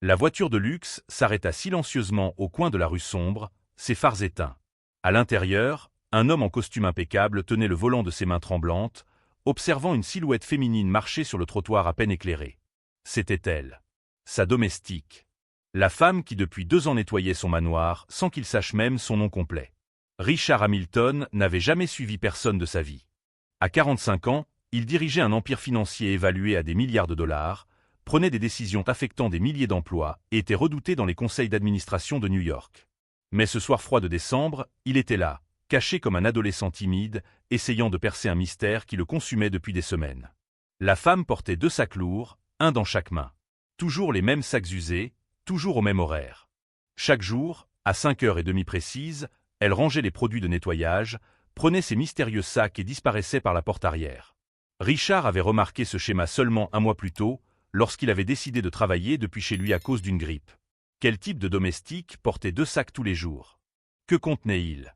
La voiture de luxe s'arrêta silencieusement au coin de la rue sombre, ses phares éteints. À l'intérieur, un homme en costume impeccable tenait le volant de ses mains tremblantes, observant une silhouette féminine marcher sur le trottoir à peine éclairé. C'était elle, sa domestique. La femme qui depuis 2 ans nettoyait son manoir sans qu'il sache même son nom complet. Richard Hamilton n'avait jamais suivi personne de sa vie. À 45 ans, il dirigeait un empire financier évalué à des milliards de dollars, prenait des décisions affectant des milliers d'emplois et était redouté dans les conseils d'administration de New York. Mais ce soir froid de décembre, il était là, caché comme un adolescent timide, essayant de percer un mystère qui le consumait depuis des semaines. La femme portait 2 sacs lourds, un dans chaque main. Toujours les mêmes sacs usés, toujours au même horaire. Chaque jour, à 5h30 précises, elle rangeait les produits de nettoyage, prenait ses mystérieux sacs et disparaissait par la porte arrière. Richard avait remarqué ce schéma seulement 1 mois plus tôt, lorsqu'il avait décidé de travailler depuis chez lui à cause d'une grippe. Quel type de domestique portait 2 sacs tous les jours? Que contenait-il?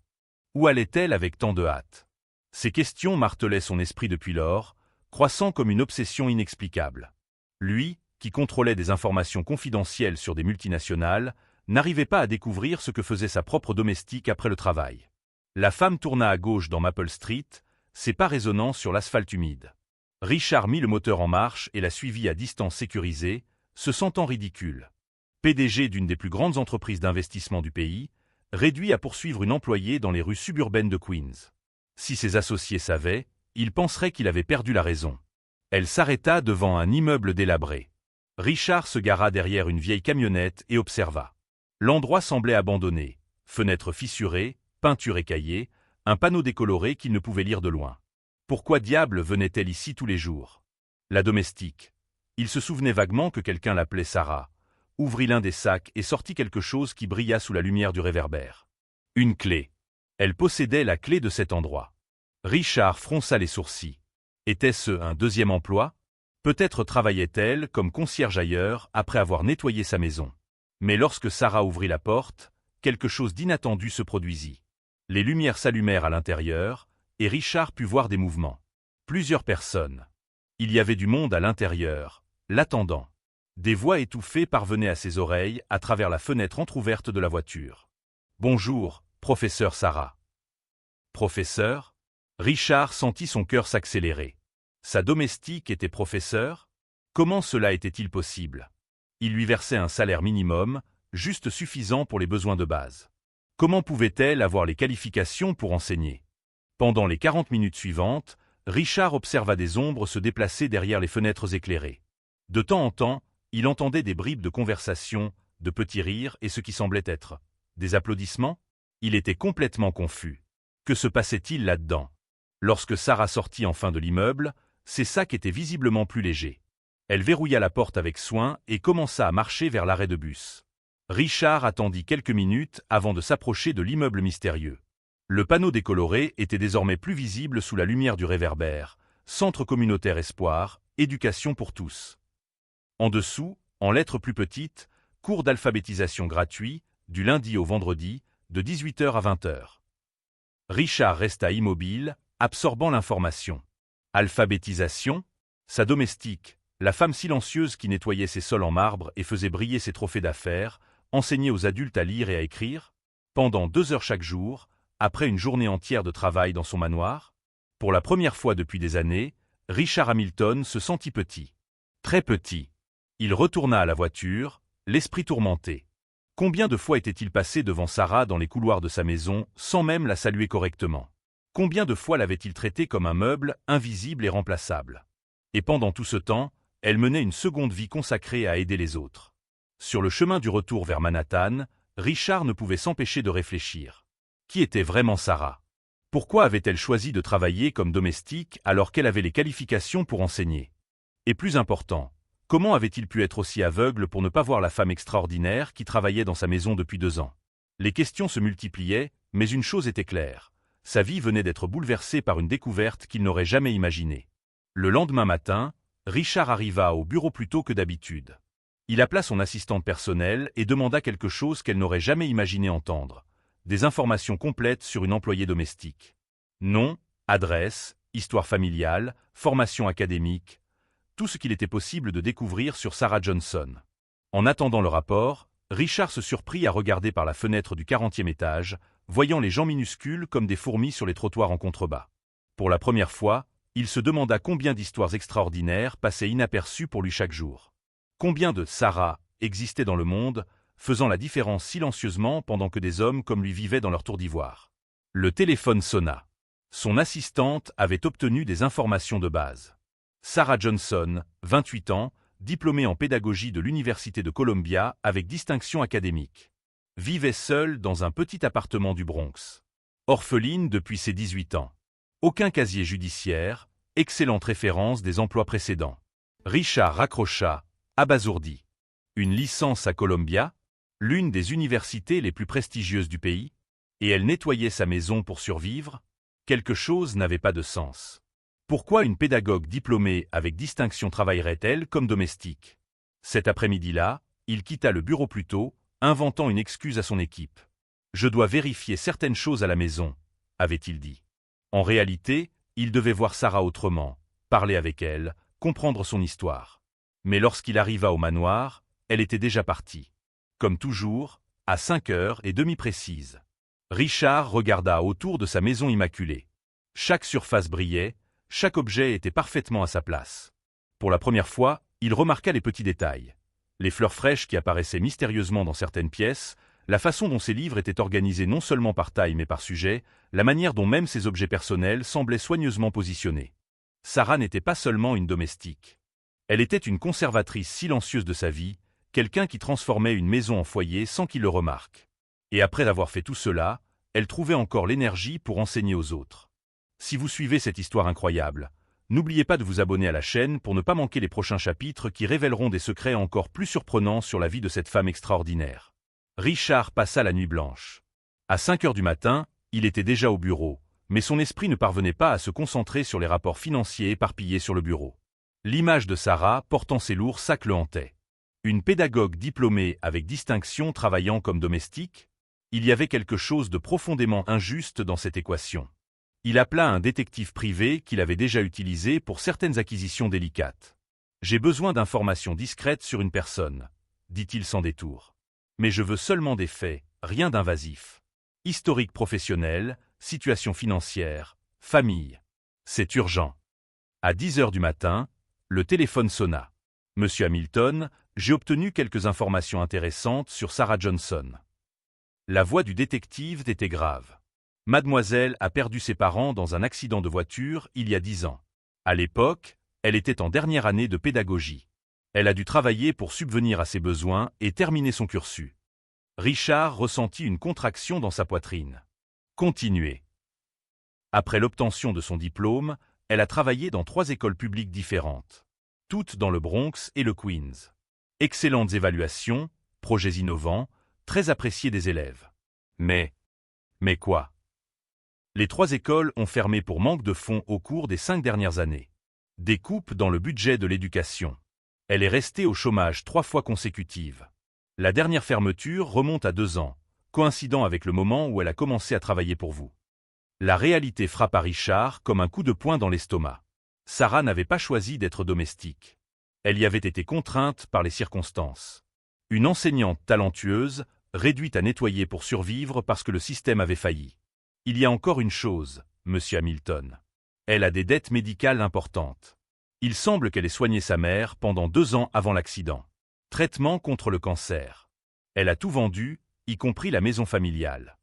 Où allait-elle avec tant de hâte? Ces questions martelaient son esprit depuis lors, croissant comme une obsession inexplicable. Lui, qui contrôlait des informations confidentielles sur des multinationales, n'arrivait pas à découvrir ce que faisait sa propre domestique après le travail. La femme tourna à gauche dans Maple Street, ses pas résonnant sur l'asphalte humide. Richard mit le moteur en marche et la suivit à distance sécurisée, se sentant ridicule. PDG d'une des plus grandes entreprises d'investissement du pays, réduit à poursuivre une employée dans les rues suburbaines de Queens. Si ses associés savaient, ils penseraient qu'il avait perdu la raison. Elle s'arrêta devant un immeuble délabré. Richard se gara derrière une vieille camionnette et observa. L'endroit semblait abandonné, fenêtres fissurées, peinture écaillée, un panneau décoloré qu'il ne pouvait lire de loin. Pourquoi diable venait-elle ici tous les jours? La domestique. Il se souvenait vaguement que quelqu'un l'appelait Sarah, ouvrit l'un des sacs et sortit quelque chose qui brilla sous la lumière du réverbère. Une clé. Elle possédait la clé de cet endroit. Richard fronça les sourcils. Était-ce un 2e emploi? Peut-être travaillait-elle comme concierge ailleurs après avoir nettoyé sa maison. Mais lorsque Sarah ouvrit la porte, quelque chose d'inattendu se produisit. Les lumières s'allumèrent à l'intérieur, et Richard put voir des mouvements. Plusieurs personnes. Il y avait du monde à l'intérieur, l'attendant. Des voix étouffées parvenaient à ses oreilles à travers la fenêtre entr'ouverte de la voiture. « Bonjour, professeur Sarah. » Professeur? Richard sentit son cœur s'accélérer. Sa domestique était professeur? Comment cela était-il possible? Il lui versait un salaire minimum, juste suffisant pour les besoins de base. Comment pouvait-elle avoir les qualifications pour enseigner? Pendant les 40 minutes suivantes, Richard observa des ombres se déplacer derrière les fenêtres éclairées. De temps en temps, il entendait des bribes de conversation, de petits rires et ce qui semblait être des applaudissements. Il était complètement confus. Que se passait-il là-dedans? Lorsque Sarah sortit enfin de l'immeuble, ses sacs étaient visiblement plus légers. Elle verrouilla la porte avec soin et commença à marcher vers l'arrêt de bus. Richard attendit quelques minutes avant de s'approcher de l'immeuble mystérieux. Le panneau décoloré était désormais plus visible sous la lumière du réverbère. Centre communautaire Espoir, éducation pour tous. En dessous, en lettres plus petites, cours d'alphabétisation gratuit, du lundi au vendredi, de 18h à 20h. Richard resta immobile, absorbant l'information. Alphabétisation? Sa domestique, la femme silencieuse qui nettoyait ses sols en marbre et faisait briller ses trophées d'affaires, enseignait aux adultes à lire et à écrire? Pendant 2 heures chaque jour, après une journée entière de travail dans son manoir? Pour la première fois depuis des années, Richard Hamilton se sentit petit. Très petit. Il retourna à la voiture, l'esprit tourmenté. Combien de fois était-il passé devant Sarah dans les couloirs de sa maison sans même la saluer correctement? Combien de fois l'avait-il traitée comme un meuble, invisible et remplaçable? Et pendant tout ce temps, elle menait une seconde vie consacrée à aider les autres. Sur le chemin du retour vers Manhattan, Richard ne pouvait s'empêcher de réfléchir. Qui était vraiment Sarah? Pourquoi avait-elle choisi de travailler comme domestique alors qu'elle avait les qualifications pour enseigner? Et plus important, comment avait-il pu être aussi aveugle pour ne pas voir la femme extraordinaire qui travaillait dans sa maison depuis 2 ans? Les questions se multipliaient, mais une chose était claire. Sa vie venait d'être bouleversée par une découverte qu'il n'aurait jamais imaginée. Le lendemain matin, Richard arriva au bureau plus tôt que d'habitude. Il appela son assistante personnelle et demanda quelque chose qu'elle n'aurait jamais imaginé entendre. Des informations complètes sur une employée domestique. Nom, adresse, histoire familiale, formation académique, tout ce qu'il était possible de découvrir sur Sarah Johnson. En attendant le rapport, Richard se surprit à regarder par la fenêtre du 40e étage, voyant les gens minuscules comme des fourmis sur les trottoirs en contrebas. Pour la première fois, il se demanda combien d'histoires extraordinaires passaient inaperçues pour lui chaque jour. Combien de Sarah existaient dans le monde, faisant la différence silencieusement pendant que des hommes comme lui vivaient dans leur tour d'ivoire. Le téléphone sonna. Son assistante avait obtenu des informations de base. Sarah Johnson, 28 ans, diplômée en pédagogie de l'Université de Columbia avec distinction académique. Vivait seule dans un petit appartement du Bronx. Orpheline depuis ses 18 ans. Aucun casier judiciaire, excellente référence des emplois précédents. Richard raccrocha, abasourdi. Une licence à Columbia, l'une des universités les plus prestigieuses du pays, et elle nettoyait sa maison pour survivre? Quelque chose n'avait pas de sens. Pourquoi une pédagogue diplômée avec distinction travaillerait-elle comme domestique? Cet après-midi-là, il quitta le bureau plus tôt, inventant une excuse à son équipe. « Je dois vérifier certaines choses à la maison », avait-il dit. En réalité, il devait voir Sarah autrement, parler avec elle, comprendre son histoire. Mais lorsqu'il arriva au manoir, elle était déjà partie. Comme toujours, à 5h30 précises. Richard regarda autour de sa maison immaculée. Chaque surface brillait, chaque objet était parfaitement à sa place. Pour la première fois, il remarqua les petits détails. Les fleurs fraîches qui apparaissaient mystérieusement dans certaines pièces, la façon dont ses livres étaient organisés non seulement par taille mais par sujet, la manière dont même ses objets personnels semblaient soigneusement positionnés. Sarah n'était pas seulement une domestique. Elle était une conservatrice silencieuse de sa vie, quelqu'un qui transformait une maison en foyer sans qu'il le remarque. Et après avoir fait tout cela, elle trouvait encore l'énergie pour enseigner aux autres. Si vous suivez cette histoire incroyable, n'oubliez pas de vous abonner à la chaîne pour ne pas manquer les prochains chapitres qui révéleront des secrets encore plus surprenants sur la vie de cette femme extraordinaire. Richard passa la nuit blanche. À 5h du matin, il était déjà au bureau, mais son esprit ne parvenait pas à se concentrer sur les rapports financiers éparpillés sur le bureau. L'image de Sarah portant ses lourds sacs le hantait. Une pédagogue diplômée avec distinction travaillant comme domestique? Il y avait quelque chose de profondément injuste dans cette équation. Il appela un détective privé qu'il avait déjà utilisé pour certaines acquisitions délicates. « J'ai besoin d'informations discrètes sur une personne », dit-il sans détour. « Mais je veux seulement des faits, rien d'invasif. Historique professionnel, situation financière, famille. C'est urgent. » À 10h du matin, le téléphone sonna. « Monsieur Hamilton, j'ai obtenu quelques informations intéressantes sur Sarah Johnson. » La voix du détective était grave. Mademoiselle a perdu ses parents dans un accident de voiture il y a 10 ans. À l'époque, elle était en dernière année de pédagogie. Elle a dû travailler pour subvenir à ses besoins et terminer son cursus. Richard ressentit une contraction dans sa poitrine. Continuez. Après l'obtention de son diplôme, elle a travaillé dans 3 écoles publiques différentes, toutes dans le Bronx et le Queens. Excellentes évaluations, projets innovants, très appréciés des élèves. Mais quoi? Les 3 écoles ont fermé pour manque de fonds au cours des 5 dernières années. Des coupes dans le budget de l'éducation. Elle est restée au chômage 3 fois consécutives. La dernière fermeture remonte à 2 ans, coïncidant avec le moment où elle a commencé à travailler pour vous. La réalité frappa Richard comme un coup de poing dans l'estomac. Sarah n'avait pas choisi d'être domestique. Elle y avait été contrainte par les circonstances. Une enseignante talentueuse, réduite à nettoyer pour survivre parce que le système avait failli. Il y a encore une chose, monsieur Hamilton. Elle a des dettes médicales importantes. Il semble qu'elle ait soigné sa mère pendant 2 ans avant l'accident. Traitement contre le cancer. Elle a tout vendu, y compris la maison familiale.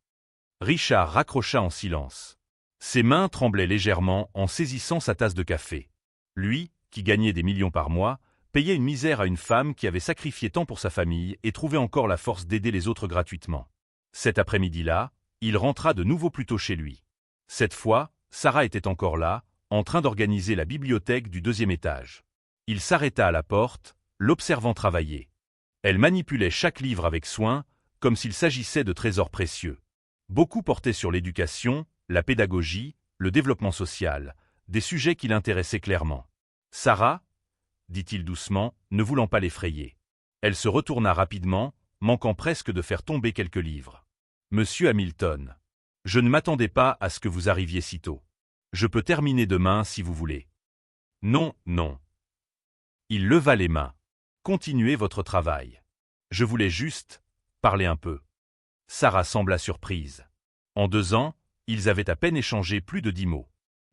Richard raccrocha en silence. Ses mains tremblaient légèrement en saisissant sa tasse de café. Lui, qui gagnait des millions par mois, payait une misère à une femme qui avait sacrifié tant pour sa famille et trouvait encore la force d'aider les autres gratuitement. Cet après-midi-là, il rentra de nouveau plus tôt chez lui. Cette fois, Sarah était encore là, en train d'organiser la bibliothèque du 2e étage. Il s'arrêta à la porte, l'observant travailler. Elle manipulait chaque livre avec soin, comme s'il s'agissait de trésors précieux. Beaucoup portaient sur l'éducation, la pédagogie, le développement social, des sujets qui l'intéressaient clairement. « Sarah ?» dit-il doucement, ne voulant pas l'effrayer. Elle se retourna rapidement, manquant presque de faire tomber quelques livres. « Monsieur Hamilton, je ne m'attendais pas à ce que vous arriviez si tôt. Je peux terminer demain si vous voulez. »« Non, non. » Il leva les mains. « Continuez votre travail. Je voulais juste parler un peu. Sarah sembla surprise. En 2 ans, ils avaient à peine échangé plus de 10 mots.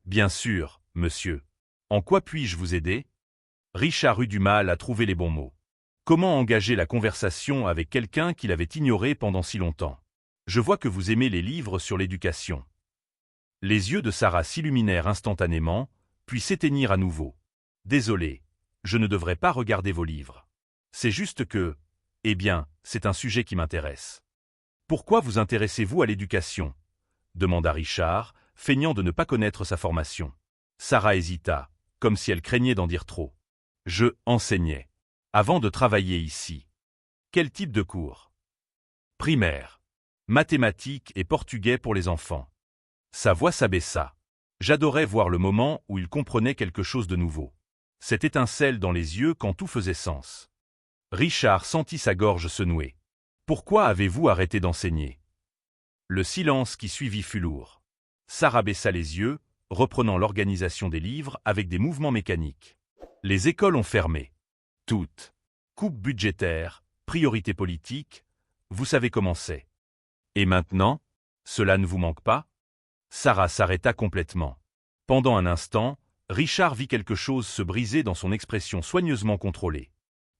Bien sûr, monsieur. En quoi puis-je vous aider? Richard eut du mal à trouver les bons mots. Comment engager la conversation avec quelqu'un qu'il avait ignoré pendant si longtemps? Je vois que vous aimez les livres sur l'éducation. Les yeux de Sarah s'illuminèrent instantanément, puis s'éteignirent à nouveau. Désolé, je ne devrais pas regarder vos livres. C'est juste que, eh bien, c'est un sujet qui m'intéresse. Pourquoi vous intéressez-vous à l'éducation? Demanda Richard, feignant de ne pas connaître sa formation. Sarah hésita, comme si elle craignait d'en dire trop. Je enseignais. Avant de travailler ici. Quel type de cours? Primaire. Mathématiques et portugais pour les enfants. Sa voix s'abaissa. J'adorais voir le moment où il comprenait quelque chose de nouveau. Cette étincelle dans les yeux quand tout faisait sens. Richard sentit sa gorge se nouer. Pourquoi avez-vous arrêté d'enseigner? Le silence qui suivit fut lourd. Sarah baissa les yeux, reprenant l'organisation des livres avec des mouvements mécaniques. Les écoles ont fermé. Toutes. Coupe budgétaire, priorité politique, vous savez comment c'est. Et maintenant, cela ne vous manque pas? Sarah s'arrêta complètement. Pendant un instant, Richard vit quelque chose se briser dans son expression soigneusement contrôlée.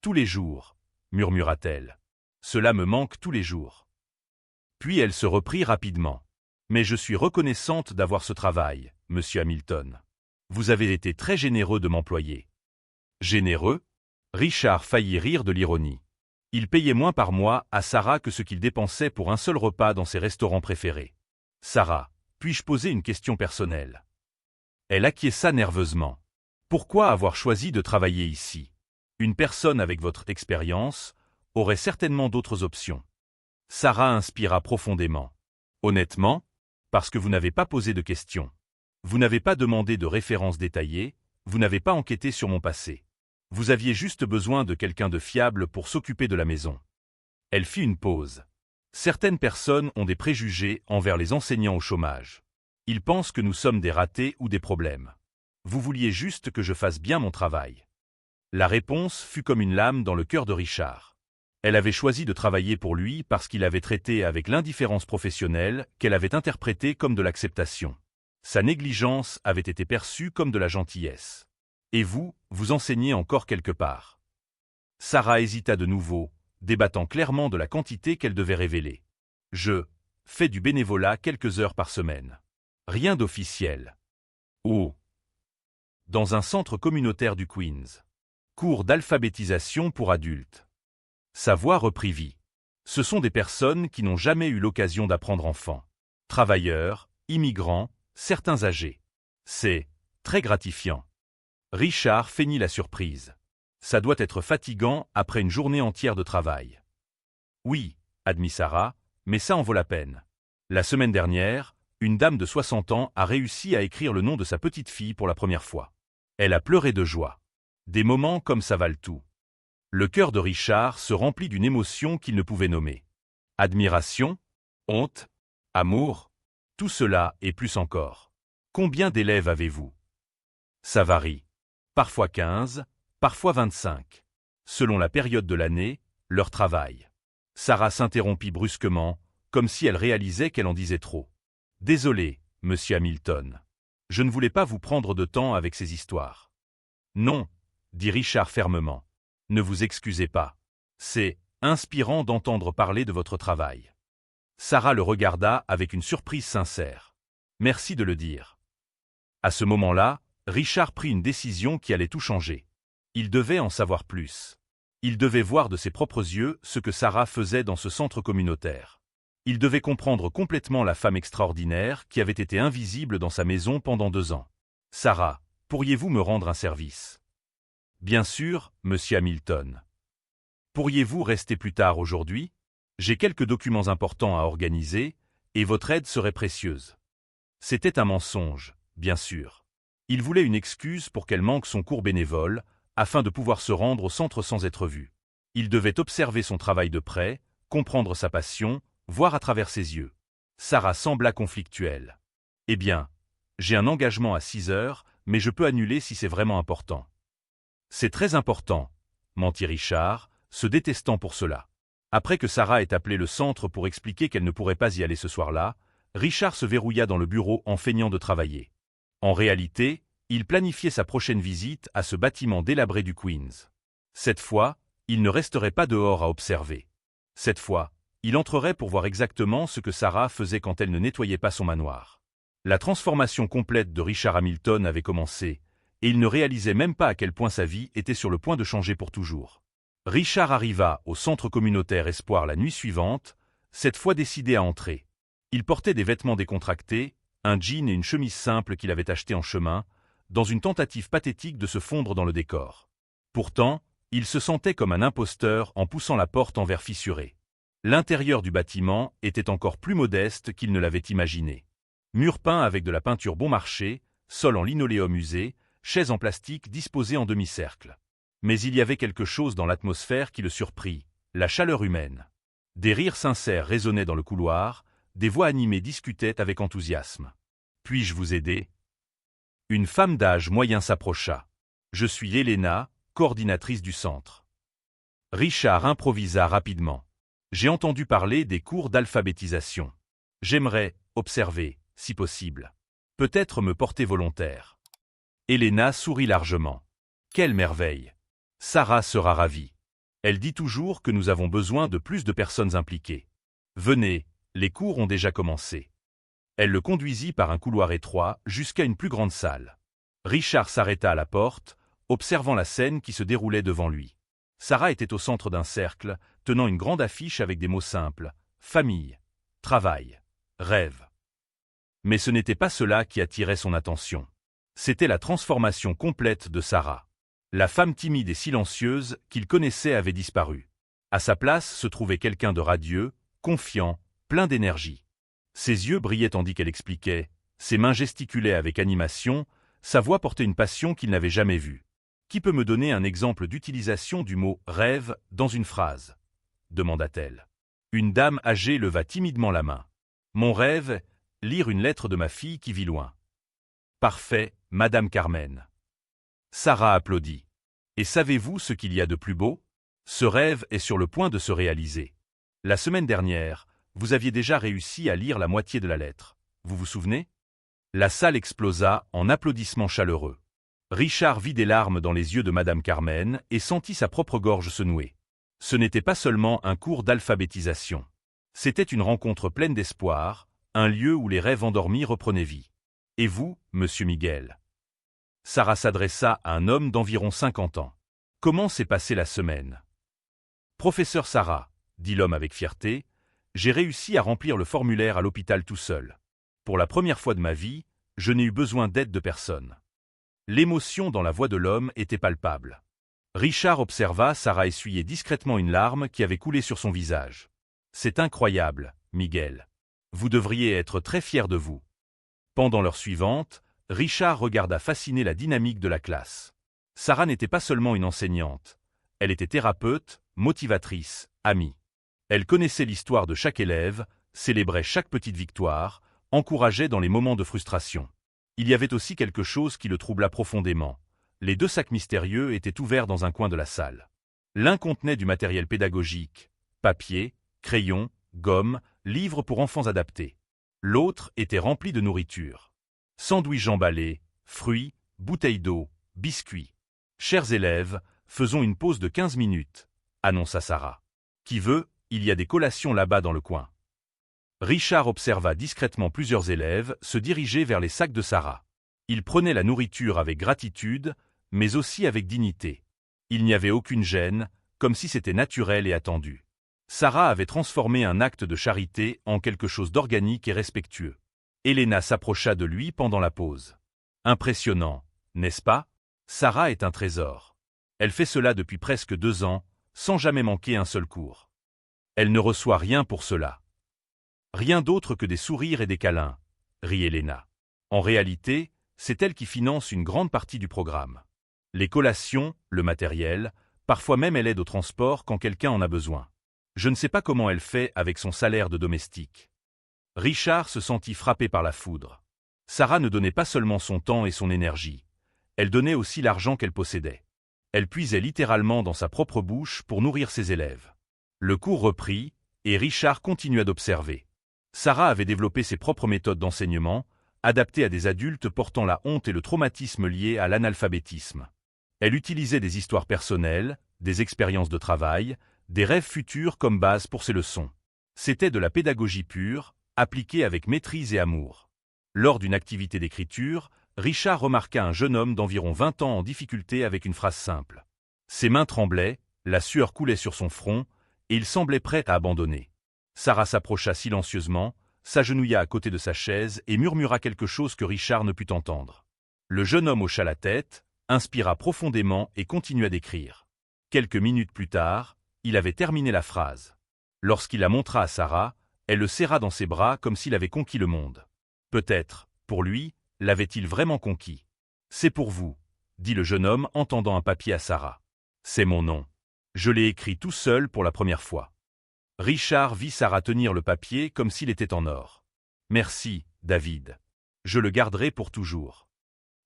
Tous les jours, murmura-t-elle. Cela me manque tous les jours. Puis elle se reprit rapidement. Mais je suis reconnaissante d'avoir ce travail, monsieur Hamilton. Vous avez été très généreux de m'employer. Généreux? Richard faillit rire de l'ironie. Il payait moins par mois à Sarah que ce qu'il dépensait pour un seul repas dans ses restaurants préférés. Sarah, puis-je poser une question personnelle? Elle acquiesça nerveusement. Pourquoi avoir choisi de travailler ici? Une personne avec votre expérience aurait certainement d'autres options. Sarah inspira profondément. Honnêtement, parce que vous n'avez pas posé de questions. Vous n'avez pas demandé de références détaillées, vous n'avez pas enquêté sur mon passé. Vous aviez juste besoin de quelqu'un de fiable pour s'occuper de la maison. Elle fit une pause. Certaines personnes ont des préjugés envers les enseignants au chômage. Ils pensent que nous sommes des ratés ou des problèmes. Vous vouliez juste que je fasse bien mon travail. La réponse fut comme une lame dans le cœur de Richard. Elle avait choisi de travailler pour lui parce qu'il avait traité avec l'indifférence professionnelle qu'elle avait interprétée comme de l'acceptation. Sa négligence avait été perçue comme de la gentillesse. Et vous, vous enseignez encore quelque part. Sarah hésita de nouveau, débattant clairement de la quantité qu'elle devait révéler. Je fais du bénévolat quelques heures par semaine. Rien d'officiel. Oh. Dans un centre communautaire du Queens. Cours d'alphabétisation pour adultes. Sa voix reprit vie. Ce sont des personnes qui n'ont jamais eu l'occasion d'apprendre enfant. Travailleurs, immigrants, certains âgés. C'est très gratifiant. Richard feignit la surprise. Ça doit être fatigant après une journée entière de travail. Oui, admit Sarah, mais ça en vaut la peine. La semaine dernière, une dame de 60 ans a réussi à écrire le nom de sa petite fille pour la première fois. Elle a pleuré de joie. Des moments comme ça valent tout. Le cœur de Richard se remplit d'une émotion qu'il ne pouvait nommer. Admiration, honte, amour, tout cela et plus encore. Combien d'élèves avez-vous? Ça varie. Parfois 15, parfois 25. Selon la période de l'année, leur travail. Sarah s'interrompit brusquement, comme si elle réalisait qu'elle en disait trop. Désolé, monsieur Hamilton. Je ne voulais pas vous prendre de temps avec ces histoires. Non, dit Richard fermement. Ne vous excusez pas. C'est inspirant d'entendre parler de votre travail. Sarah le regarda avec une surprise sincère. Merci de le dire. À ce moment-là, Richard prit une décision qui allait tout changer. Il devait en savoir plus. Il devait voir de ses propres yeux ce que Sarah faisait dans ce centre communautaire. Il devait comprendre complètement la femme extraordinaire qui avait été invisible dans sa maison pendant 2 ans. Sarah, pourriez-vous me rendre un service? Bien sûr, monsieur Hamilton. Pourriez-vous rester plus tard aujourd'hui? J'ai quelques documents importants à organiser, et votre aide serait précieuse. C'était un mensonge, bien sûr. Il voulait une excuse pour qu'elle manque son cours bénévole, afin de pouvoir se rendre au centre sans être vue. Il devait observer son travail de près, comprendre sa passion, voir à travers ses yeux. Sarah sembla conflictuelle. Eh bien, j'ai un engagement à 6 heures, mais je peux annuler si c'est vraiment important. C'est très important, mentit Richard, se détestant pour cela. Après que Sarah ait appelé le centre pour expliquer qu'elle ne pourrait pas y aller ce soir-là, Richard se verrouilla dans le bureau en feignant de travailler. En réalité, il planifiait sa prochaine visite à ce bâtiment délabré du Queens. Cette fois, il ne resterait pas dehors à observer. Cette fois, il entrerait pour voir exactement ce que Sarah faisait quand elle ne nettoyait pas son manoir. La transformation complète de Richard Hamilton avait commencé, et il ne réalisait même pas à quel point sa vie était sur le point de changer pour toujours. Richard arriva au centre communautaire Espoir la nuit suivante, cette fois décidé à entrer. Il portait des vêtements décontractés, un jean et une chemise simple qu'il avait achetés en chemin, dans une tentative pathétique de se fondre dans le décor. Pourtant, il se sentait comme un imposteur en poussant la porte en verre fissuré. L'intérieur du bâtiment était encore plus modeste qu'il ne l'avait imaginé. Murs peints avec de la peinture bon marché, sol en linoléum usé, chaises en plastique disposées en demi-cercle. Mais il y avait quelque chose dans l'atmosphère qui le surprit, la chaleur humaine. Des rires sincères résonnaient dans le couloir, des voix animées discutaient avec enthousiasme. « Puis-je vous aider ?» Une femme d'âge moyen s'approcha. « Je suis Elena, coordinatrice du centre. » Richard improvisa rapidement. « J'ai entendu parler des cours d'alphabétisation. J'aimerais observer, si possible. Peut-être me porter volontaire. » Elena sourit largement. « Quelle merveille! Sarah sera ravie. Elle dit toujours que nous avons besoin de plus de personnes impliquées. Venez, les cours ont déjà commencé. » Elle le conduisit par un couloir étroit jusqu'à une plus grande salle. Richard s'arrêta à la porte, observant la scène qui se déroulait devant lui. Sarah était au centre d'un cercle, tenant une grande affiche avec des mots simples « famille, travail, rêve ». Mais ce n'était pas cela qui attirait son attention. C'était la transformation complète de Sarah. La femme timide et silencieuse qu'il connaissait avait disparu. À sa place se trouvait quelqu'un de radieux, confiant, plein d'énergie. Ses yeux brillaient tandis qu'elle expliquait, ses mains gesticulaient avec animation, sa voix portait une passion qu'il n'avait jamais vue. « Qui peut me donner un exemple d'utilisation du mot « rêve » dans une phrase » demanda-t-elle. Une dame âgée leva timidement la main. « Mon rêve, lire une lettre de ma fille qui vit loin. »« Parfait, Madame Carmen. » Sarah applaudit. « Et savez-vous ce qu'il y a de plus beau ? Ce rêve est sur le point de se réaliser. La semaine dernière, vous aviez déjà réussi à lire la moitié de la lettre. Vous vous souvenez ? » La salle explosa en applaudissements chaleureux. Richard vit des larmes dans les yeux de Madame Carmen et sentit sa propre gorge se nouer. Ce n'était pas seulement un cours d'alphabétisation. C'était une rencontre pleine d'espoir, un lieu où les rêves endormis reprenaient vie. « Et vous, Monsieur Miguel ?» Sarah s'adressa à un homme d'environ 50 ans. « Comment s'est passée la semaine ?»« Professeur Sarah, » dit l'homme avec fierté, « j'ai réussi à remplir le formulaire à l'hôpital tout seul. Pour la première fois de ma vie, je n'ai eu besoin d'aide de personne. » L'émotion dans la voix de l'homme était palpable. Richard observa Sarah essuyer discrètement une larme qui avait coulé sur son visage. « C'est incroyable, Miguel. Vous devriez être très fier de vous. » Pendant l'heure suivante, Richard regarda fasciné la dynamique de la classe. Sarah n'était pas seulement une enseignante. Elle était thérapeute, motivatrice, amie. Elle connaissait l'histoire de chaque élève, célébrait chaque petite victoire, encourageait dans les moments de frustration. Il y avait aussi quelque chose qui le troubla profondément. Les 2 sacs mystérieux étaient ouverts dans un coin de la salle. L'un contenait du matériel pédagogique, papier, crayons, gomme, livres pour enfants adaptés. L'autre était rempli de nourriture. Sandwichs emballés, fruits, bouteilles d'eau, biscuits. « Chers élèves, faisons une pause de 15 minutes, » annonça Sarah. « Qui veut, il y a des collations là-bas dans le coin. » Richard observa discrètement plusieurs élèves se diriger vers les sacs de Sarah. Ils prenaient la nourriture avec gratitude, mais aussi avec dignité. Il n'y avait aucune gêne, comme si c'était naturel et attendu. Sarah avait transformé un acte de charité en quelque chose d'organique et respectueux. Elena s'approcha de lui pendant la pause. « Impressionnant, n'est-ce pas ? Sarah est un trésor. Elle fait cela depuis presque 2 ans, sans jamais manquer un seul cours. Elle ne reçoit rien pour cela. » « Rien d'autre que des sourires et des câlins, » rit Elena. En réalité, c'est elle qui finance une grande partie du programme. Les collations, le matériel, parfois même elle aide au transport quand quelqu'un en a besoin. Je ne sais pas comment elle fait avec son salaire de domestique. Richard se sentit frappé par la foudre. Sarah ne donnait pas seulement son temps et son énergie. Elle donnait aussi l'argent qu'elle possédait. Elle puisait littéralement dans sa propre bouche pour nourrir ses élèves. Le cours reprit, et Richard continua d'observer. Sarah avait développé ses propres méthodes d'enseignement, adaptées à des adultes portant la honte et le traumatisme liés à l'analphabétisme. Elle utilisait des histoires personnelles, des expériences de travail, des rêves futurs comme base pour ses leçons. C'était de la pédagogie pure, appliquée avec maîtrise et amour. Lors d'une activité d'écriture, Richard remarqua un jeune homme d'environ 20 ans en difficulté avec une phrase simple. Ses mains tremblaient, la sueur coulait sur son front, et il semblait prêt à abandonner. Sarah s'approcha silencieusement, s'agenouilla à côté de sa chaise et murmura quelque chose que Richard ne put entendre. Le jeune homme hocha la tête, inspira profondément et continua d'écrire. Quelques minutes plus tard, il avait terminé la phrase. Lorsqu'il la montra à Sarah, elle le serra dans ses bras comme s'il avait conquis le monde. Peut-être, pour lui, l'avait-il vraiment conquis. « C'est pour vous », dit le jeune homme en tendant un papier à Sarah. « C'est mon nom. Je l'ai écrit tout seul pour la première fois. » Richard vit Sarah tenir le papier comme s'il était en or. « Merci, David. Je le garderai pour toujours. »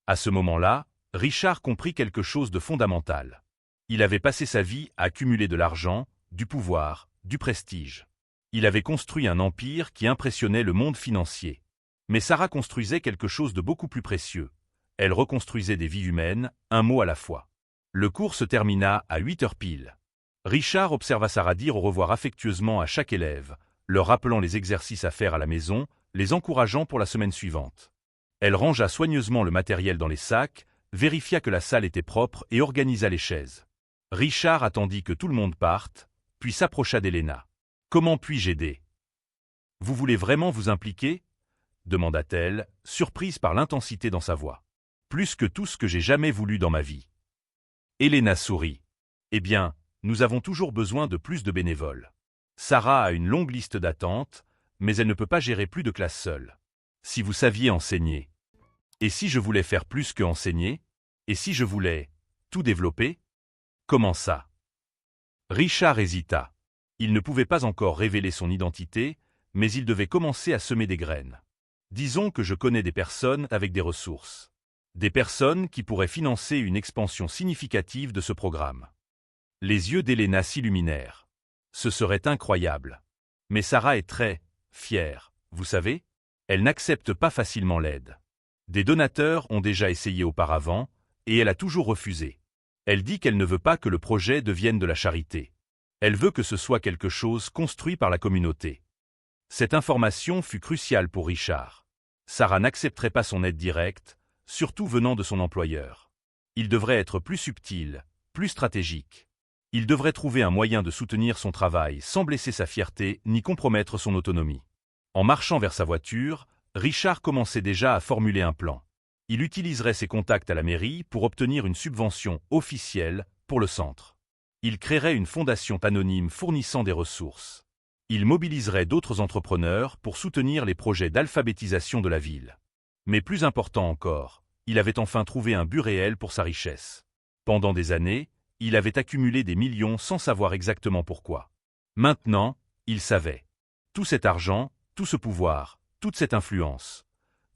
À ce moment-là, Richard comprit quelque chose de fondamental. Il avait passé sa vie à accumuler de l'argent, du pouvoir, du prestige. Il avait construit un empire qui impressionnait le monde financier. Mais Sarah construisait quelque chose de beaucoup plus précieux. Elle reconstruisait des vies humaines, un mot à la fois. Le cours se termina à 8 heures pile. Richard observa Sarah dire au revoir affectueusement à chaque élève, leur rappelant les exercices à faire à la maison, les encourageant pour la semaine suivante. Elle rangea soigneusement le matériel dans les sacs, vérifia que la salle était propre et organisa les chaises. Richard attendit que tout le monde parte, puis s'approcha d'Helena. « Comment puis-je aider ? Vous voulez vraiment vous impliquer ?» demanda-t-elle, surprise par l'intensité dans sa voix. « Plus que tout ce que j'ai jamais voulu dans ma vie. » Helena sourit. « Eh bien, nous avons toujours besoin de plus de bénévoles. Sarah a une longue liste d'attente, mais elle ne peut pas gérer plus de classes seule. Si vous saviez enseigner. Et si je voulais faire plus que enseigner? Et si je voulais tout développer? Comment ça? » Richard hésita. Il ne pouvait pas encore révéler son identité, mais il devait commencer à semer des graines. « Disons que je connais des personnes avec des ressources. Des personnes qui pourraient financer une expansion significative de ce programme. » Les yeux d'Helena s'illuminèrent. Ce serait incroyable. Mais Sarah est très fière, vous savez? Elle n'accepte pas facilement l'aide. Des donateurs ont déjà essayé auparavant, et elle a toujours refusé. Elle dit qu'elle ne veut pas que le projet devienne de la charité. Elle veut que ce soit quelque chose construit par la communauté. Cette information fut cruciale pour Richard. Sarah n'accepterait pas son aide directe, surtout venant de son employeur. Il devrait être plus subtil, plus stratégique. Il devrait trouver un moyen de soutenir son travail sans blesser sa fierté ni compromettre son autonomie. En marchant vers sa voiture, Richard commençait déjà à formuler un plan. Il utiliserait ses contacts à la mairie pour obtenir une subvention officielle pour le centre. Il créerait une fondation anonyme fournissant des ressources. Il mobiliserait d'autres entrepreneurs pour soutenir les projets d'alphabétisation de la ville. Mais plus important encore, il avait enfin trouvé un but réel pour sa richesse. Pendant des années, il avait accumulé des millions sans savoir exactement pourquoi. Maintenant, il savait. Tout cet argent, tout ce pouvoir, toute cette influence,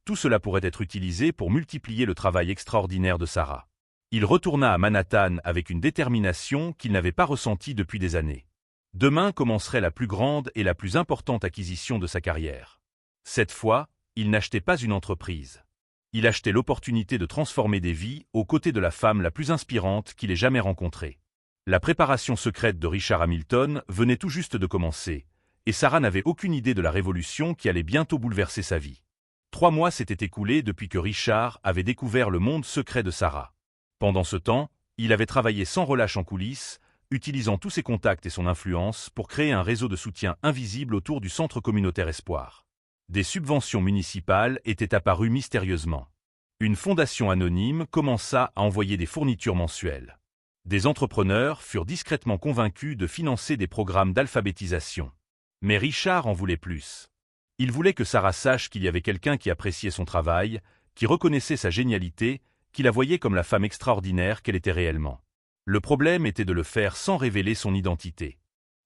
tout cela pourrait être utilisé pour multiplier le travail extraordinaire de Sarah. Il retourna à Manhattan avec une détermination qu'il n'avait pas ressentie depuis des années. Demain commencerait la plus grande et la plus importante acquisition de sa carrière. Cette fois, il n'achetait pas une entreprise. Il achetait l'opportunité de transformer des vies aux côtés de la femme la plus inspirante qu'il ait jamais rencontrée. La préparation secrète de Richard Hamilton venait tout juste de commencer, et Sarah n'avait aucune idée de la révolution qui allait bientôt bouleverser sa vie. 3 mois s'étaient écoulés depuis que Richard avait découvert le monde secret de Sarah. Pendant ce temps, il avait travaillé sans relâche en coulisses, utilisant tous ses contacts et son influence pour créer un réseau de soutien invisible autour du centre communautaire Espoir. Des subventions municipales étaient apparues mystérieusement. Une fondation anonyme commença à envoyer des fournitures mensuelles. Des entrepreneurs furent discrètement convaincus de financer des programmes d'alphabétisation. Mais Richard en voulait plus. Il voulait que Sarah sache qu'il y avait quelqu'un qui appréciait son travail, qui reconnaissait sa génialité, qui la voyait comme la femme extraordinaire qu'elle était réellement. Le problème était de le faire sans révéler son identité.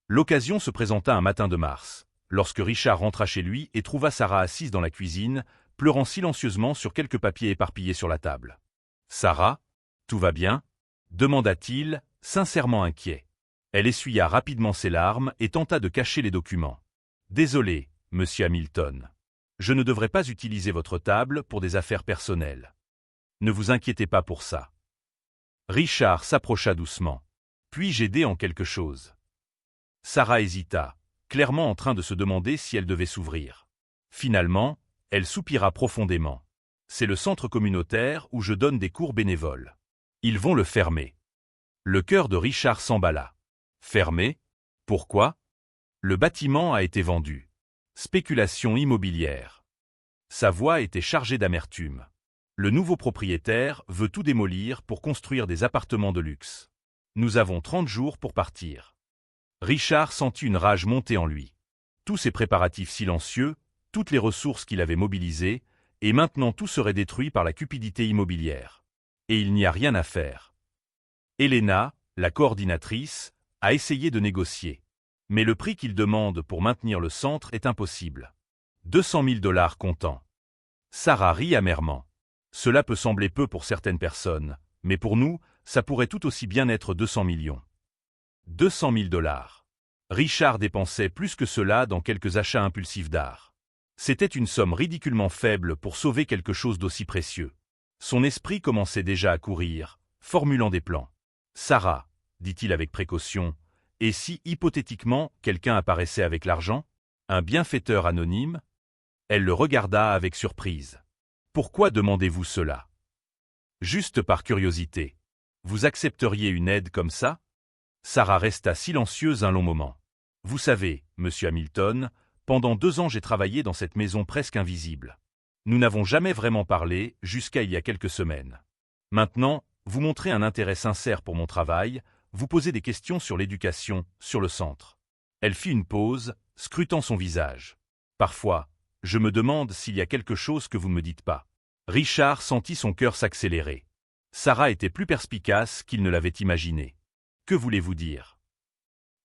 L'occasion se présenta un matin de mars, lorsque Richard rentra chez lui et trouva Sarah assise dans la cuisine, pleurant silencieusement sur quelques papiers éparpillés sur la table. « Sarah, tout va bien ?» demanda-t-il, sincèrement inquiet. Elle essuya rapidement ses larmes et tenta de cacher les documents. « Désolé, monsieur Hamilton. Je ne devrais pas utiliser votre table pour des affaires personnelles. Ne vous inquiétez pas pour ça. » Richard s'approcha doucement. « Puis-je aider en quelque chose ?» Sarah hésita, clairement en train de se demander si elle devait s'ouvrir. Finalement, elle soupira profondément. « C'est le centre communautaire où je donne des cours bénévoles. Ils vont le fermer. » Le cœur de Richard s'emballa. « Fermé ? Pourquoi ? » Le bâtiment a été vendu. Spéculation immobilière. Sa voix était chargée d'amertume. Le nouveau propriétaire veut tout démolir pour construire des appartements de luxe. Nous avons 30 jours pour partir. Richard sentit une rage monter en lui. Tous ses préparatifs silencieux, toutes les ressources qu'il avait mobilisées, et maintenant tout serait détruit par la cupidité immobilière. Et il n'y a rien à faire. Elena, la coordinatrice, a essayé de négocier. Mais le prix qu'il demande pour maintenir le centre est impossible. 200 000 $ comptant. Sarah rit amèrement. Cela peut sembler peu pour certaines personnes, mais pour nous, ça pourrait tout aussi bien être 200 millions. 200 000 $. Richard dépensait plus que cela dans quelques achats impulsifs d'art. C'était une somme ridiculement faible pour sauver quelque chose d'aussi précieux. Son esprit commençait déjà à courir, formulant des plans. « Sarah, dit-il avec précaution, et si hypothétiquement quelqu'un apparaissait avec l'argent? Un bienfaiteur anonyme ?» Elle le regarda avec surprise. « Pourquoi demandez-vous cela? » Juste par curiosité. Vous accepteriez une aide comme ça? Sarah resta silencieuse un long moment. « Vous savez, monsieur Hamilton, pendant 2 ans j'ai travaillé dans cette maison presque invisible. Nous n'avons jamais vraiment parlé jusqu'à il y a quelques semaines. Maintenant, vous montrez un intérêt sincère pour mon travail, vous posez des questions sur l'éducation, sur le centre. » Elle fit une pause, scrutant son visage. « Parfois, je me demande s'il y a quelque chose que vous ne me dites pas. » Richard sentit son cœur s'accélérer. Sarah était plus perspicace qu'il ne l'avait imaginé. « Que voulez-vous dire? »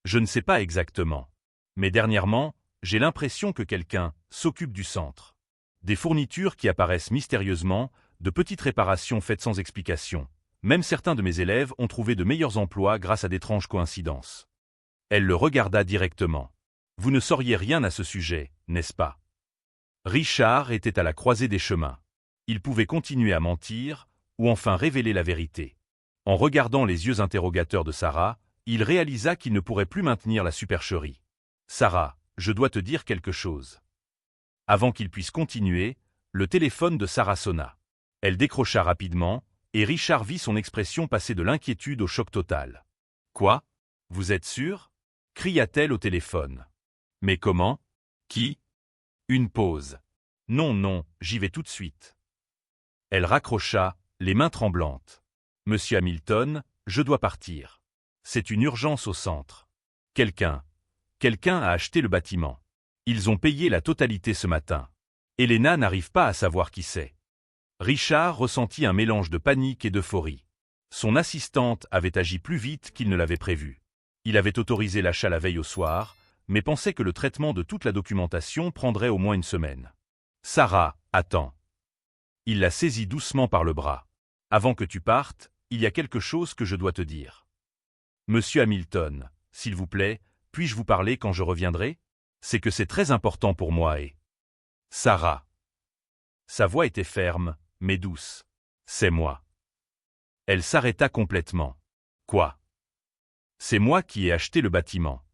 Je ne sais pas exactement. Mais dernièrement, j'ai l'impression que quelqu'un s'occupe du centre. Des fournitures qui apparaissent mystérieusement, de petites réparations faites sans explication. Même certains de mes élèves ont trouvé de meilleurs emplois grâce à d'étranges coïncidences. Elle le regarda directement. « Vous ne sauriez rien à ce sujet, n'est-ce pas ?» Richard était à la croisée des chemins. Il pouvait continuer à mentir, ou enfin révéler la vérité. En regardant les yeux interrogateurs de Sarah, il réalisa qu'il ne pourrait plus maintenir la supercherie. « Sarah, je dois te dire quelque chose. » Avant qu'il puisse continuer, le téléphone de Sarah sonna. Elle décrocha rapidement, et Richard vit son expression passer de l'inquiétude au choc total. « Quoi? Vous êtes sûr? » cria-t-elle au téléphone. « Mais comment? Qui? » Une pause. « Non, non, j'y vais tout de suite. » Elle raccrocha, les mains tremblantes. « Monsieur Hamilton, je dois partir. C'est une urgence au centre. Quelqu'un a acheté le bâtiment. Ils ont payé la totalité ce matin. Elena n'arrive pas à savoir qui c'est. » Richard ressentit un mélange de panique et d'euphorie. Son assistante avait agi plus vite qu'il ne l'avait prévu. Il avait autorisé l'achat la veille au soir, mais pensait que le traitement de toute la documentation prendrait au moins une semaine. « Sarah, attends. » Il la saisit doucement par le bras. « Avant que tu partes, il y a quelque chose que je dois te dire. »« Monsieur Hamilton, s'il vous plaît, puis-je vous parler quand je reviendrai? C'est que c'est très important pour moi et... » Sarah. Sa voix était ferme, mais douce. « C'est moi. » Elle s'arrêta complètement. « Quoi? » ?»« C'est moi qui ai acheté le bâtiment. »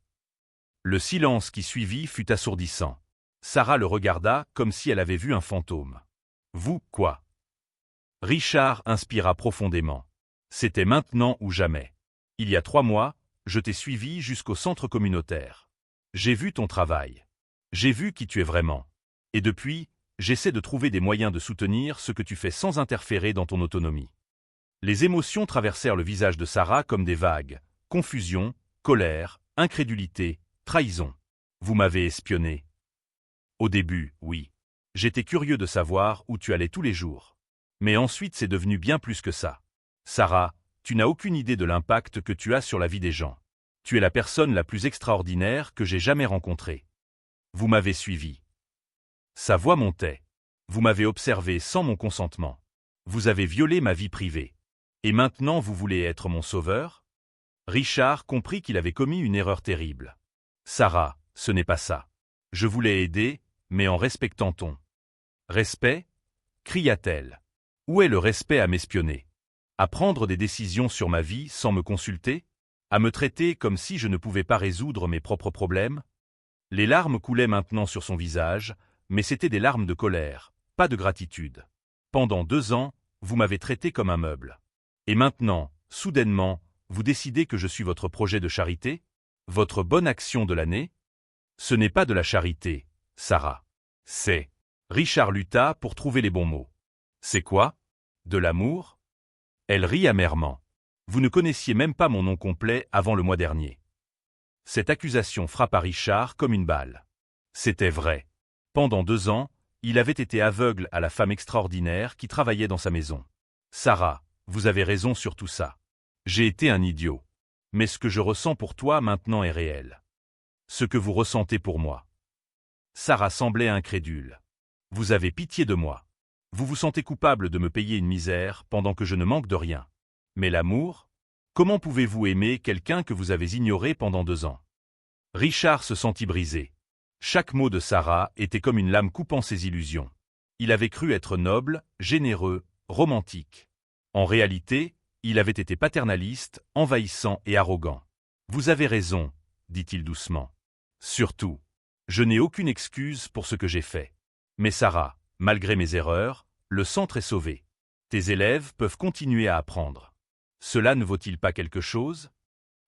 Le silence qui suivit fut assourdissant. Sarah le regarda comme si elle avait vu un fantôme. « Vous, quoi? » Richard inspira profondément. « C'était maintenant ou jamais. Il y a 3 mois, je t'ai suivi jusqu'au centre communautaire. J'ai vu ton travail. J'ai vu qui tu es vraiment. Et depuis, j'essaie de trouver des moyens de soutenir ce que tu fais sans interférer dans ton autonomie. » Les émotions traversèrent le visage de Sarah comme des vagues. Confusion, colère, incrédulité, trahison. « Vous m'avez espionné. » Au début, oui. J'étais curieux de savoir où tu allais tous les jours. Mais ensuite c'est devenu bien plus que ça. Sarah, tu n'as aucune idée de l'impact que tu as sur la vie des gens. Tu es la personne la plus extraordinaire que j'ai jamais rencontrée. Vous m'avez suivi. Sa voix montait. Vous m'avez observé sans mon consentement. Vous avez violé ma vie privée. Et maintenant vous voulez être mon sauveur? Richard comprit qu'il avait commis une erreur terrible. Sarah, ce n'est pas ça. Je voulais aider, mais en respectant ton. Respect? Cria-t-elle. Où est le respect à m'espionner? À prendre des décisions sur ma vie sans me consulter? À me traiter comme si je ne pouvais pas résoudre mes propres problèmes? Les larmes coulaient maintenant sur son visage, mais c'étaient des larmes de colère, pas de gratitude. Pendant 2 ans, vous m'avez traité comme un meuble. Et maintenant, soudainement, vous décidez que je suis votre projet de charité? Votre bonne action de l'année? Ce n'est pas de la charité, Sarah. C'est... Richard lutta pour trouver les bons mots. C'est quoi? De l'amour? Elle rit amèrement. Vous ne connaissiez même pas mon nom complet avant le mois dernier. Cette accusation frappa Richard comme une balle. C'était vrai. Pendant 2 ans, il avait été aveugle à la femme extraordinaire qui travaillait dans sa maison. Sarah, vous avez raison sur tout ça. J'ai été un idiot. Mais ce que je ressens pour toi maintenant est réel. Ce que vous ressentez pour moi. Sarah semblait incrédule. Vous avez pitié de moi. Vous vous sentez coupable de me payer une misère pendant que je ne manque de rien. Mais l'amour? Comment pouvez-vous aimer quelqu'un que vous avez ignoré pendant 2 ans? Richard se sentit brisé. Chaque mot de Sarah était comme une lame coupant ses illusions. Il avait cru être noble, généreux, romantique. En réalité, il avait été paternaliste, envahissant et arrogant. Vous avez raison, dit-il doucement. Surtout, je n'ai aucune excuse pour ce que j'ai fait. Mais Sarah, malgré mes erreurs, le centre est sauvé. Tes élèves peuvent continuer à apprendre. Cela ne vaut-il pas quelque chose?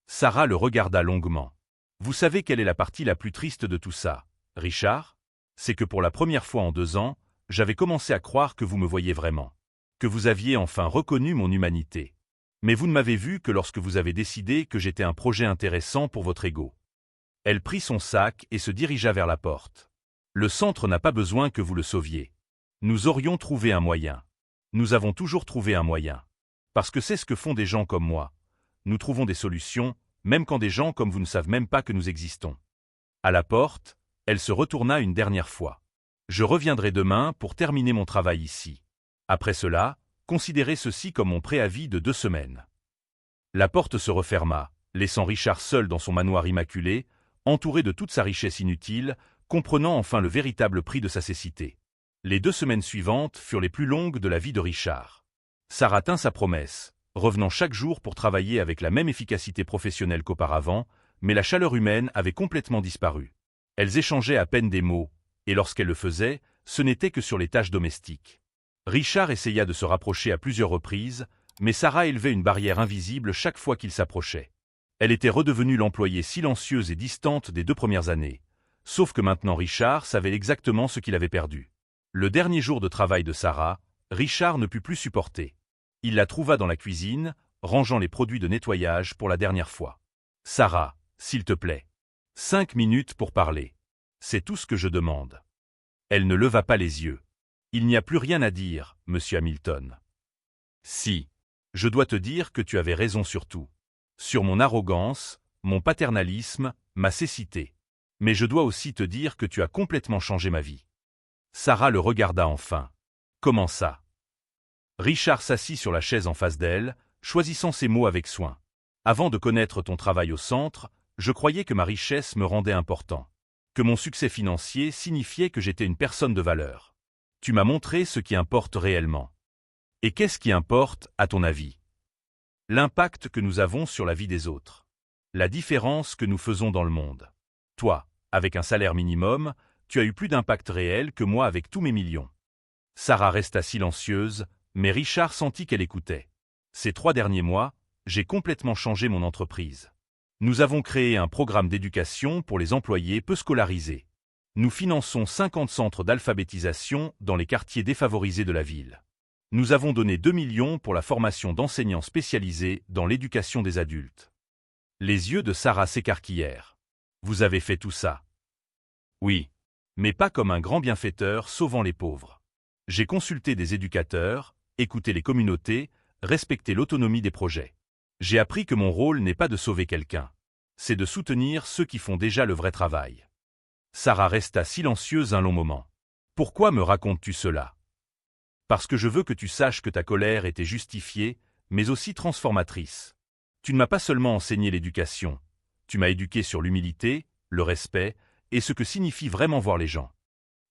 Sarah le regarda longuement. Vous savez quelle est la partie la plus triste de tout ça, Richard? C'est que pour la première fois en 2 ans, j'avais commencé à croire que vous me voyiez vraiment. Que vous aviez enfin reconnu mon humanité. Mais vous ne m'avez vu que lorsque vous avez décidé que j'étais un projet intéressant pour votre ego. Elle prit son sac et se dirigea vers la porte. Le centre n'a pas besoin que vous le sauviez. Nous aurions trouvé un moyen. Nous avons toujours trouvé un moyen. Parce que c'est ce que font des gens comme moi. Nous trouvons des solutions, même quand des gens comme vous ne savent même pas que nous existons. À la porte, elle se retourna une dernière fois. Je reviendrai demain pour terminer mon travail ici. Après cela, considérez ceci comme mon préavis de 2 semaines. La porte se referma, laissant Richard seul dans son manoir immaculé, entouré de toute sa richesse inutile, comprenant enfin le véritable prix de sa cécité. Les 2 semaines suivantes furent les plus longues de la vie de Richard. Sarah tint sa promesse, revenant chaque jour pour travailler avec la même efficacité professionnelle qu'auparavant, mais la chaleur humaine avait complètement disparu. Elles échangeaient à peine des mots, et lorsqu'elles le faisaient, ce n'était que sur les tâches domestiques. Richard essaya de se rapprocher à plusieurs reprises, mais Sarah élevait une barrière invisible chaque fois qu'il s'approchait. Elle était redevenue l'employée silencieuse et distante des 2 premières années. Sauf que maintenant Richard savait exactement ce qu'il avait perdu. Le dernier jour de travail de Sarah, Richard ne put plus supporter. Il la trouva dans la cuisine, rangeant les produits de nettoyage pour la dernière fois. « Sarah, s'il te plaît. 5 minutes pour parler. C'est tout ce que je demande. » Elle ne leva pas les yeux. « Il n'y a plus rien à dire, monsieur Hamilton. »« Si. Je dois te dire que tu avais raison sur tout. Sur mon arrogance, mon paternalisme, ma cécité. Mais je dois aussi te dire que tu as complètement changé ma vie. » Sarah le regarda enfin. « Comment ça? » Richard s'assit sur la chaise en face d'elle, choisissant ses mots avec soin. « Avant de connaître ton travail au centre, je croyais que ma richesse me rendait important. Que mon succès financier signifiait que j'étais une personne de valeur. Tu m'as montré ce qui importe réellement. Et qu'est-ce qui importe, à ton avis? L'impact que nous avons sur la vie des autres. La différence que nous faisons dans le monde. Toi, avec un salaire minimum, tu as eu plus d'impact réel que moi avec tous mes millions. » Sarah resta silencieuse, mais Richard sentit qu'elle écoutait. « Ces 3 derniers mois, j'ai complètement changé mon entreprise. Nous avons créé un programme d'éducation pour les employés peu scolarisés. Nous finançons 50 centres d'alphabétisation dans les quartiers défavorisés de la ville. Nous avons donné 2 millions pour la formation d'enseignants spécialisés dans l'éducation des adultes. » Les yeux de Sarah s'écarquillèrent. « Vous avez fait tout ça? » « Oui. Mais pas comme un grand bienfaiteur sauvant les pauvres. J'ai consulté des éducateurs, écouté les communautés, respecté l'autonomie des projets. J'ai appris que mon rôle n'est pas de sauver quelqu'un. C'est de soutenir ceux qui font déjà le vrai travail. » Sarah resta silencieuse un long moment. « Pourquoi me racontes-tu cela? » Parce que je veux que tu saches que ta colère était justifiée, mais aussi transformatrice. Tu ne m'as pas seulement enseigné l'éducation, tu m'as éduqué sur l'humilité, le respect et ce que signifie vraiment voir les gens.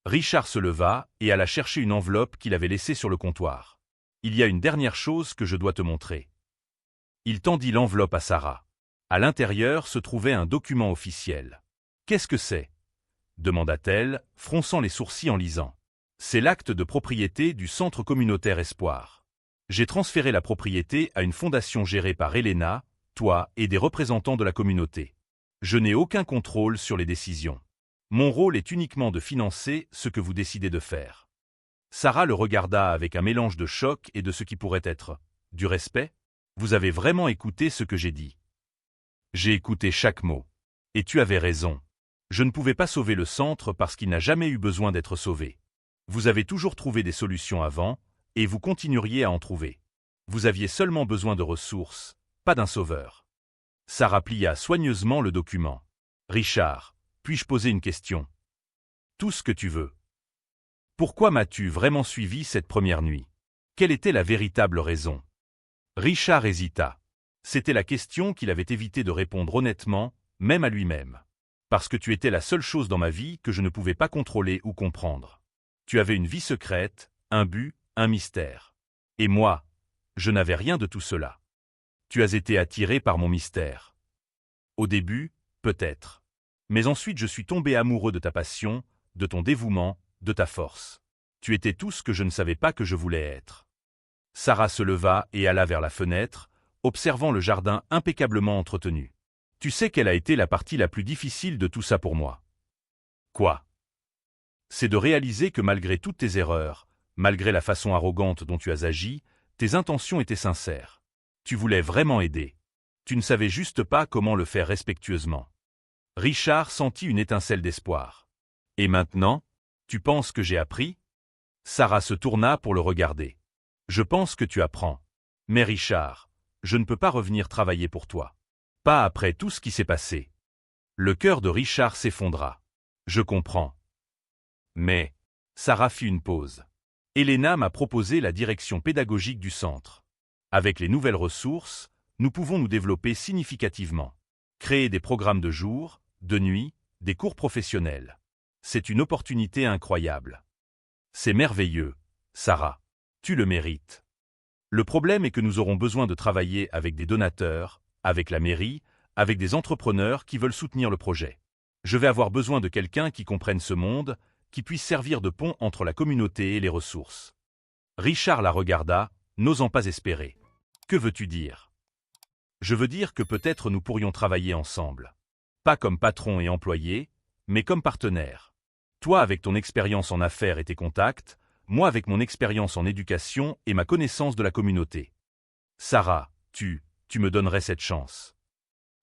Richard se leva et alla chercher une enveloppe qu'il avait laissée sur le comptoir. Il y a une dernière chose que je dois te montrer. Il tendit l'enveloppe à Sarah. À l'intérieur se trouvait un document officiel. Qu'est-ce que c'est? Demanda-t-elle, fronçant les sourcils en lisant. C'est l'acte de propriété du Centre communautaire Espoir. J'ai transféré la propriété à une fondation gérée par Elena, toi et des représentants de la communauté. Je n'ai aucun contrôle sur les décisions. Mon rôle est uniquement de financer ce que vous décidez de faire. Sarah le regarda avec un mélange de choc et de ce qui pourrait être du respect. Vous avez vraiment écouté ce que j'ai dit. J'ai écouté chaque mot. Et tu avais raison. Je ne pouvais pas sauver le centre parce qu'il n'a jamais eu besoin d'être sauvé. Vous avez toujours trouvé des solutions avant, et vous continueriez à en trouver. Vous aviez seulement besoin de ressources, pas d'un sauveur. Sarah plia soigneusement le document. Richard, puis-je poser une question? Tout ce que tu veux. Pourquoi m'as-tu vraiment suivi cette première nuit? Quelle était la véritable raison? Richard hésita. C'était la question qu'il avait évité de répondre honnêtement, même à lui-même. Parce que tu étais la seule chose dans ma vie que je ne pouvais pas contrôler ou comprendre. Tu avais une vie secrète, un but, un mystère. Et moi, je n'avais rien de tout cela. Tu as été attiré par mon mystère. Au début, peut-être. Mais ensuite je suis tombé amoureux de ta passion, de ton dévouement, de ta force. Tu étais tout ce que je ne savais pas que je voulais être. Sarah se leva et alla vers la fenêtre, observant le jardin impeccablement entretenu. Tu sais quelle a été la partie la plus difficile de tout ça pour moi? Quoi? C'est de réaliser que malgré toutes tes erreurs, malgré la façon arrogante dont tu as agi, tes intentions étaient sincères. Tu voulais vraiment aider. Tu ne savais juste pas comment le faire respectueusement. Richard sentit une étincelle d'espoir. Et maintenant, tu penses que j'ai appris? Sarah se tourna pour le regarder. Je pense que tu apprends. Mais Richard, je ne peux pas revenir travailler pour toi. Pas après tout ce qui s'est passé. Le cœur de Richard s'effondra. Je comprends. Mais, Sarah fit une pause. Elena m'a proposé la direction pédagogique du centre. Avec les nouvelles ressources, nous pouvons nous développer significativement. Créer des programmes de jour, de nuit, des cours professionnels. C'est une opportunité incroyable. C'est merveilleux, Sarah. Tu le mérites. Le problème est que nous aurons besoin de travailler avec des donateurs, avec la mairie, avec des entrepreneurs qui veulent soutenir le projet. Je vais avoir besoin de quelqu'un qui comprenne ce monde, qui puisse servir de pont entre la communauté et les ressources. Richard la regarda, n'osant pas espérer. Que veux-tu dire? Je veux dire que peut-être nous pourrions travailler ensemble. Pas comme patron et employé, mais comme partenaire. Toi avec ton expérience en affaires et tes contacts, moi avec mon expérience en éducation et ma connaissance de la communauté. Sarah, tu me donnerais cette chance.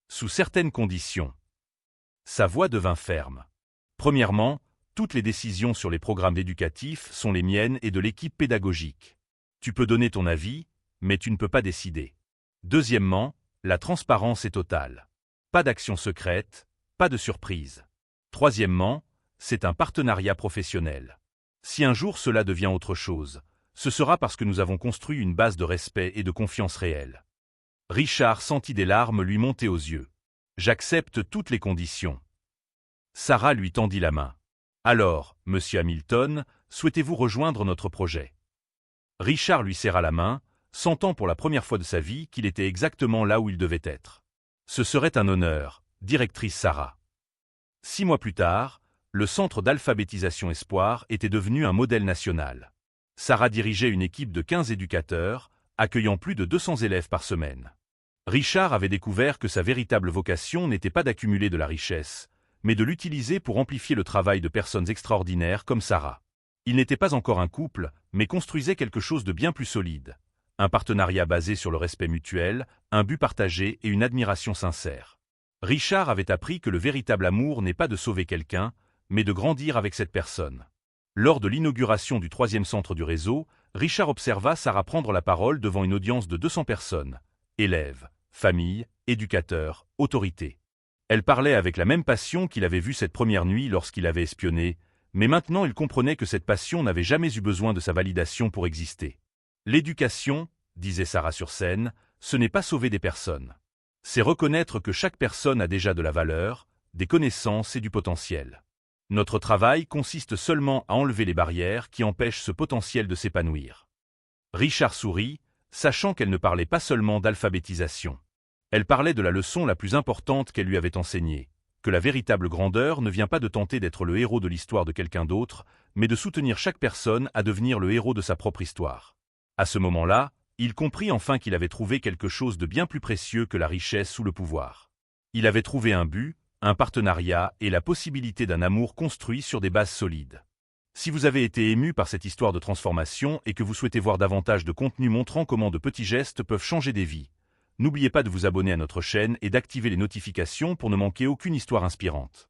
Sous certaines conditions. Sa voix devint ferme. Premièrement, toutes les décisions sur les programmes éducatifs sont les miennes et de l'équipe pédagogique. Tu peux donner ton avis, mais tu ne peux pas décider. Deuxièmement, la transparence est totale. Pas d'action secrète, pas de surprise. Troisièmement, c'est un partenariat professionnel. Si un jour cela devient autre chose, ce sera parce que nous avons construit une base de respect et de confiance réelle. Richard sentit des larmes lui monter aux yeux. J'accepte toutes les conditions. Sarah lui tendit la main. Alors, monsieur Hamilton, souhaitez-vous rejoindre notre projet? Richard lui serra la main, sentant pour la première fois de sa vie qu'il était exactement là où il devait être. Ce serait un honneur, directrice Sarah. 6 mois plus tard, le centre d'alphabétisation Espoir était devenu un modèle national. Sarah dirigeait une équipe de 15 éducateurs, accueillant plus de 200 élèves par semaine. Richard avait découvert que sa véritable vocation n'était pas d'accumuler de la richesse, mais de l'utiliser pour amplifier le travail de personnes extraordinaires comme Sarah. Ils n'étaient pas encore un couple, mais construisaient quelque chose de bien plus solide. Un partenariat basé sur le respect mutuel, un but partagé et une admiration sincère. Richard avait appris que le véritable amour n'est pas de sauver quelqu'un, mais de grandir avec cette personne. Lors de l'inauguration du 3e centre du réseau, Richard observa Sarah prendre la parole devant une audience de 200 personnes, élèves, familles, éducateurs, autorités. Elle parlait avec la même passion qu'il avait vue cette première nuit lorsqu'il avait espionné, mais maintenant il comprenait que cette passion n'avait jamais eu besoin de sa validation pour exister. L'éducation, disait Sarah sur scène, ce n'est pas sauver des personnes. C'est reconnaître que chaque personne a déjà de la valeur, des connaissances et du potentiel. Notre travail consiste seulement à enlever les barrières qui empêchent ce potentiel de s'épanouir. Richard sourit, sachant qu'elle ne parlait pas seulement d'alphabétisation. Elle parlait de la leçon la plus importante qu'elle lui avait enseignée, que la véritable grandeur ne vient pas de tenter d'être le héros de l'histoire de quelqu'un d'autre, mais de soutenir chaque personne à devenir le héros de sa propre histoire. À ce moment-là, il comprit enfin qu'il avait trouvé quelque chose de bien plus précieux que la richesse ou le pouvoir. Il avait trouvé un but, un partenariat et la possibilité d'un amour construit sur des bases solides. Si vous avez été ému par cette histoire de transformation et que vous souhaitez voir davantage de contenu montrant comment de petits gestes peuvent changer des vies, n'oubliez pas de vous abonner à notre chaîne et d'activer les notifications pour ne manquer aucune histoire inspirante.